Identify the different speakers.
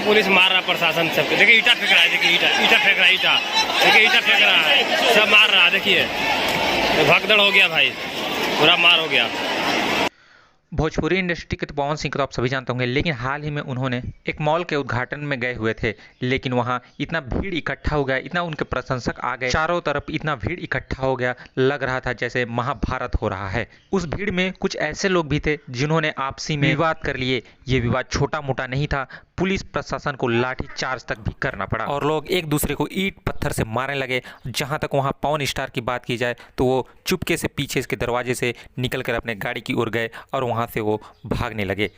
Speaker 1: Police मार रहा प्रशासन सबको। देखिए ईटा फेंक रहा है, देखिए ईटा फेंक रहा है, ईटा देखिए ईटा फेंक रहा है, सब मार रहा है। देखिए भगदड़ हो गया भाई, पूरा मार हो गया।
Speaker 2: भोजपुरी इंडस्ट्री के तो पवन सिंह को तो आप सभी जानते होंगे, लेकिन हाल ही में उन्होंने एक मॉल के उद्घाटन में गए हुए थे, लेकिन वहां इतना भीड़ इकट्ठा हो गया, इतना उनके प्रशंसक आ गए, चारों तरफ इतना भीड़ इकट्ठा हो गया, लग रहा था जैसे महाभारत हो रहा है। उस भीड़ में कुछ ऐसे लोग भी थे जिन्होंने आपसी में विवाद कर लिए। ये विवाद छोटा मोटा नहीं था, पुलिस प्रशासन को लाठी चार्ज तक भी करना पड़ा और लोग एक दूसरे को ईंट पत्थर से मारने लगे। जहां तक वहां पवन स्टार की बात की जाए तो वो चुपके से पीछे इसके दरवाजे से निकल कर अपने गाड़ी की ओर गए और वहां से वो भागने लगे।